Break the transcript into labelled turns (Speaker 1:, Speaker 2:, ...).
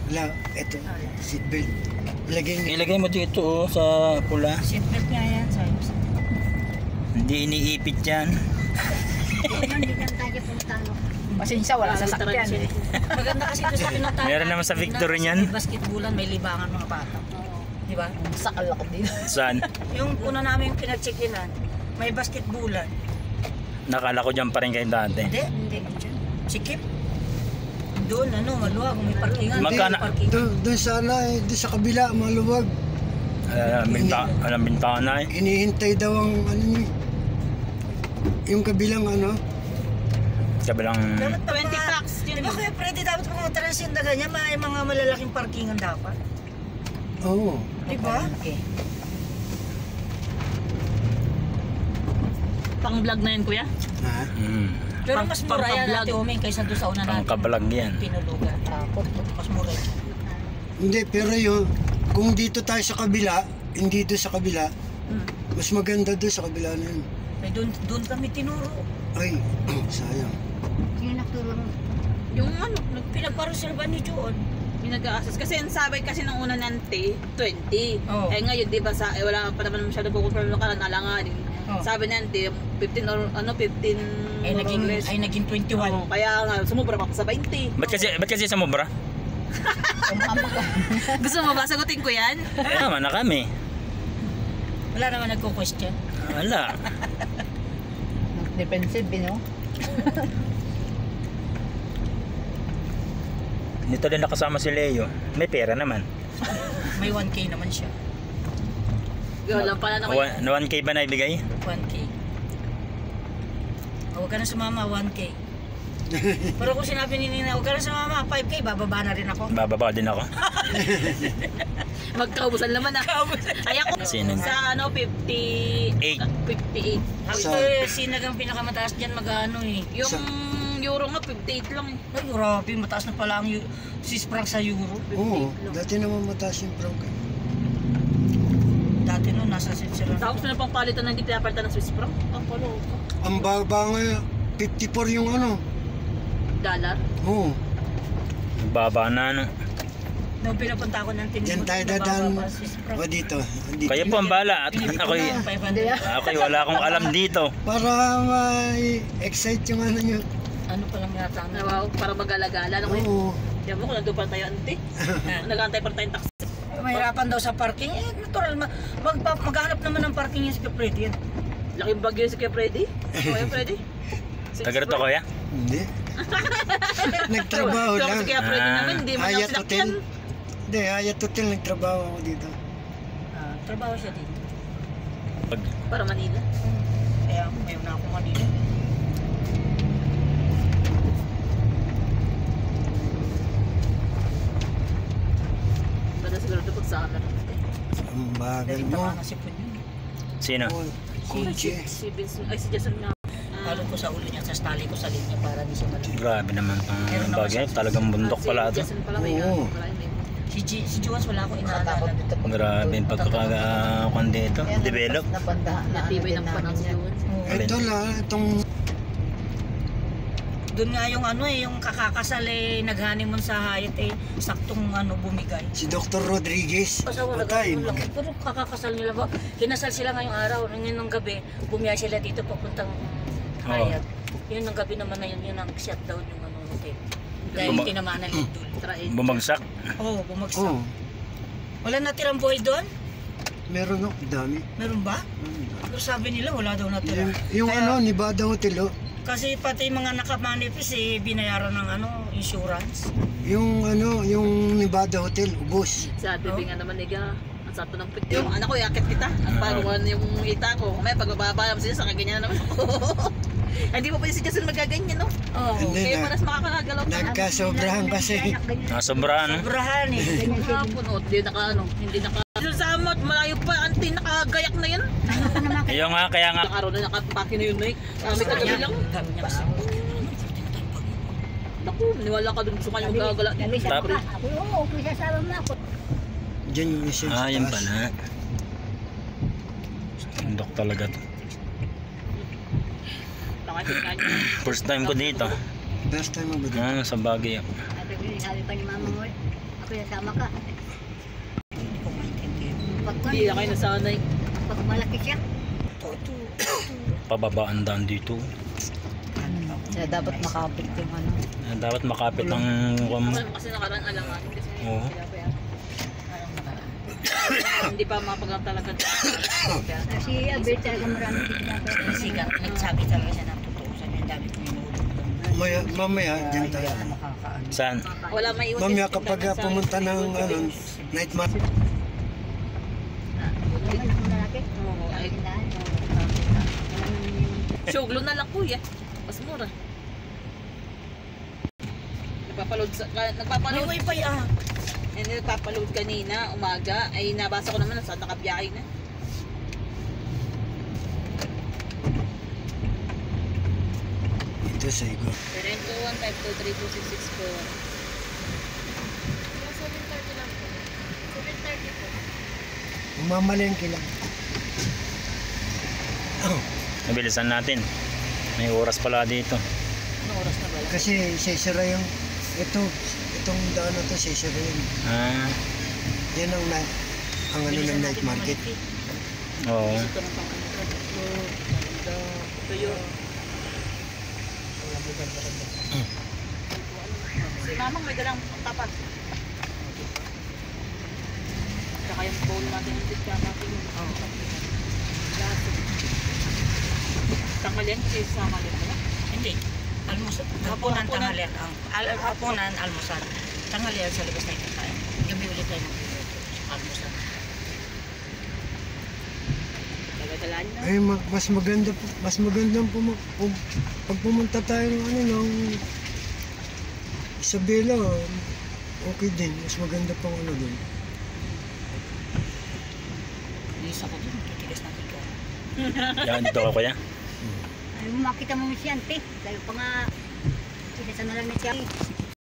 Speaker 1: Wala, ito. Seatbelt.
Speaker 2: Ilagay mo dito oh, sa pula.
Speaker 3: Seatbelt nga yan. Sayo.
Speaker 2: Hindi iniipit yan.
Speaker 4: Hindi ka tayo punta.
Speaker 3: Pasensya, wala sa sakyan.
Speaker 4: Maganda kasi ito sa pinuntahan.
Speaker 2: Meron naman sa Victory niyan.
Speaker 4: May basketballan, may libangan mga bata. Di ba?
Speaker 3: Sakal ako dito.
Speaker 2: Saan?
Speaker 4: Yung una namin pinag-checkinan, may basketballan.
Speaker 2: Nakala ko dyan pa rin kayo dati.
Speaker 4: Hindi. Sikip. Doon, maluwag, may parkingan.
Speaker 2: Magkano?
Speaker 1: Doon sana eh, doon sa kabila, maluwag.
Speaker 2: Alam bintana eh.
Speaker 1: Hinihintay daw ang ano niya. Yung kabilang ano.
Speaker 2: Kabilang...
Speaker 4: 20 packs. Di ba kaya pwede dapat mga transit na ganyan, may mga malalaking parkingan dapat.
Speaker 1: Oo.
Speaker 4: Di ba?
Speaker 3: Okay.
Speaker 5: Pang-vlog na yun, kuya?
Speaker 1: Ha?
Speaker 4: Pero mas mura yan
Speaker 5: pang-vlog.
Speaker 4: Ate Omeng kaysa doon sa una natin.
Speaker 2: Pangkabalag yan.
Speaker 4: Pinulugan. Mas mura yan.
Speaker 1: Hindi, pero yun, kung dito tayo sa kabila, hindi doon sa kabila, mas maganda doon sa kabila na yun.
Speaker 4: Ay, doon kami tinuro.
Speaker 1: Ay, sayang.
Speaker 4: Yung nagturo mo.
Speaker 5: Yung ano,
Speaker 4: Pinagpareserva ni Joon.
Speaker 5: pinag-a-assess. Kasi ang sabi kasi ng una nante, 20.
Speaker 4: Oo.
Speaker 5: Eh ngayon, di ba, wala pa naman masyado po-confirm ng kalan alanganin.
Speaker 4: Oo.
Speaker 5: Sabi nante, 15 or 15
Speaker 4: Ay,
Speaker 5: more or less.
Speaker 4: naging 21.
Speaker 5: Oo, kaya nga, sumubra pa ako sa 20.
Speaker 2: Ba't kasi sa mubra?
Speaker 5: Gusto mo ba? Sagutin ko yan?
Speaker 2: Eh naman na kami.
Speaker 4: Wala naman nagko-question.
Speaker 2: Wala.
Speaker 3: Defensive, no?
Speaker 2: Dito din nakasama si Leo. May pera naman.
Speaker 4: May 1K naman siya.
Speaker 5: Wala pala na kayo.
Speaker 2: 1K ba na ibigay?
Speaker 4: 1K. Huwag ka na sumama, 1K. Pero kung sinabi ni Nina, huwag ka na sumama, 5K, bababa na rin ako.
Speaker 2: Bababa din ako.
Speaker 5: Magkaubusan naman ah. Ay ako,
Speaker 2: Sino?
Speaker 5: sa ano, 58. 58.
Speaker 4: Ito
Speaker 1: Sa-
Speaker 4: sinagang pinakamataas dyan mag-ano eh.
Speaker 5: Yung euro nga, 58 lang eh.
Speaker 4: Ay, grabe, mataas na pala ang Swiss franc sa euro.
Speaker 1: Oo, dati naman mataas yung franc.
Speaker 4: Dati no, nasa Switzerland.
Speaker 5: Tapos na pang palitan na hindi pinapalitan ng Swiss franc. Ang palo.
Speaker 1: Ang baba nga, 54 yung ano.
Speaker 5: Dollar.
Speaker 1: Oo.
Speaker 2: Baba na ano.
Speaker 4: Nung pinapunta ako ng
Speaker 1: Diyan tayo dadaan. O dito. Dito.
Speaker 2: Kayo po ang bala. At ako'y wala akong alam dito.
Speaker 1: Para ma-excite yung ano nyo.
Speaker 4: Ano pa lang yata?
Speaker 5: Wow, para mag-alagala. Ano ko yun?
Speaker 1: Oo.
Speaker 5: Yan mo kung nandun pa tayo, ante. Nag-antay pa tayong taxi.
Speaker 4: Mahirapan daw sa parking. Eh, natural. Maghanap naman ng parking yung si Freddy yan.
Speaker 5: Laking bagyo si Kuya Freddy. Kuya Freddy.
Speaker 2: Taga rito kuya?
Speaker 1: Hindi. Nagtrabaho
Speaker 5: Tapos
Speaker 1: lang.
Speaker 5: si Kuya Freddy naman, hindi man
Speaker 1: Hayat
Speaker 5: ako
Speaker 1: Hotel.
Speaker 5: sinakyan.
Speaker 1: Hindi, Hayat Hotel nagtrabaho ako dito.
Speaker 4: Trabaho siya dito.
Speaker 5: Para Manila.
Speaker 4: Kaya ngayon na ako Manila.
Speaker 5: Bada siguro ito pag summer.
Speaker 1: Ang bagal
Speaker 4: Dahil
Speaker 1: mo.
Speaker 4: pa si Punyo.
Speaker 2: Sino?
Speaker 1: Oh, Kutsi.
Speaker 5: Si Vincent, ay si Jason nga.
Speaker 4: Palo ko sa ulo niya, sa tali ko sa linya para di siya malamig.
Speaker 2: Grabe naman ang bagay. Talagang bundok pala ito.
Speaker 5: Si Jason pala may
Speaker 1: Oo.
Speaker 5: pala yun eh.
Speaker 4: Si Juans wala akong inaalala.
Speaker 2: Grabe yung pagkakakuan dito. Develop.
Speaker 5: Natibay ng panang si Juan.
Speaker 1: Ito lang, itong
Speaker 4: Doon nga yung ano eh, yung kakakasal eh, nag-honeymoon sa Hyatt eh, saktong ano bumigay.
Speaker 1: si Dr. Rodriguez. Patay.
Speaker 4: Pero kakakasal nila ba? Kinasal sila ngayong araw, ngayon ng gabi, bumiyay sila dito papuntang Hyatt. Yun ng gabi naman na yun ang shutdown yung ano hotel. Dahil tinamaan ng lindol.
Speaker 2: Bumagsak.
Speaker 4: Oo, bumagsak.
Speaker 1: Oo.
Speaker 4: Wala natirang boy doon?
Speaker 1: Meron ako, dami.
Speaker 4: Meron ba? Pero sabi nila wala daw natira.
Speaker 1: Yung
Speaker 4: Kaya-
Speaker 1: ano, Nevada Hotel, oh.
Speaker 4: Kasi pati mga nakamanifest eh, binayaran ng ano, insurance.
Speaker 1: Yung ano, yung Nevada Hotel, ubos.
Speaker 5: Sa bibi nga naman niya, ang sato ng pit. Yung anak ko, yakit kita. Ang paruan yung ita ko. May pagbababa naman sila, sa kaganyan naman ako. Hindi mo pa si Jason magaganyan, no?
Speaker 4: Oo.
Speaker 1: Hindi
Speaker 5: Kaya
Speaker 1: na.
Speaker 5: maras makakagalaw ka.
Speaker 1: Nagkasobrahan kasi.
Speaker 2: Nasobrahan.
Speaker 4: Sobrahan eh.
Speaker 5: Hapon, hindi naka. Sa amot, malayo pa, anti, nakagayak na yan.
Speaker 2: Iyo nga, kaya nga.
Speaker 5: Ang araw na nakapaki na yun, Mike. Kami kagabi lang.
Speaker 4: Dami niya kasi.
Speaker 5: Naku, niwala ka dun, gusto ka niya magagala.
Speaker 2: Tapos,
Speaker 4: Oo, pisasama mo ako.
Speaker 1: Diyan yung isa sa
Speaker 2: yun
Speaker 1: taas.
Speaker 2: pala. Bundok talaga to.
Speaker 5: Nakakit nga niya.
Speaker 2: First time ko dito.
Speaker 1: Last time mo ba dito?
Speaker 2: Sa Baguio.
Speaker 3: sabi pa ni mama mo, ako nasama ka.
Speaker 4: Hindi ko maintindihan.
Speaker 5: Hindi na kayo nasanay.
Speaker 3: Pag malaki siya.
Speaker 2: Pababaan daan dito.
Speaker 3: Kaya dapat makapit yung ano.
Speaker 2: Dapat makapit ang
Speaker 5: Kasi nakaraan alangan. Kasi
Speaker 2: Oo.
Speaker 5: hindi pa mapagang talaga.
Speaker 3: Kasi Abel talaga marami din
Speaker 4: Siga, nagsabi talaga siya ng totoo. Sabi ang dami ko minulog.
Speaker 1: Mamaya, dyan tayo.
Speaker 2: saan?
Speaker 5: Wala may iwas.
Speaker 1: Mamaya kapag pumunta ng night market.
Speaker 5: Oo, ay. Shoglo na lang kuya. Mas mura. Nagpapaload
Speaker 4: May wifi ah.
Speaker 5: nagpapaload kanina, umaga, ay nabasa ko naman saan nakabiyahe na.
Speaker 1: Ito sa igo.
Speaker 5: 721-523-2664.
Speaker 1: Umamalengke lang.
Speaker 2: Nabilisan natin. May oras pala dito.
Speaker 4: Anong oras na ba?
Speaker 1: Kasi sisira yung itong daan na to sisira yun.
Speaker 2: Ah,
Speaker 1: Yan ang ano ng night market.
Speaker 2: oo.
Speaker 5: Ito ng pang ano. Ito yun. Si mamang may dalang tapat. Tsaka yung bowl natin yung tit kaya natin yung laso. Tanghalian kasi sa tanghalian ba?
Speaker 4: Hindi. Almusal. Hapunan, tanghalian. Hapunan, almusal. Tanghalian sa labas tayo kakain. Gabi ulit tayo magluluto. Almusal.
Speaker 5: Tagadalaan na.
Speaker 1: Ay, mas maganda pag pumunta tayo ng ng Isabela, okay din. Mas maganda pang ano doon.
Speaker 4: Inis ako dun. Titigas na ikaw.
Speaker 2: Yan, dito ka kuya.
Speaker 3: Ay, makita mo siya, ante. Kayo pa nga, kinasa na lang na siya.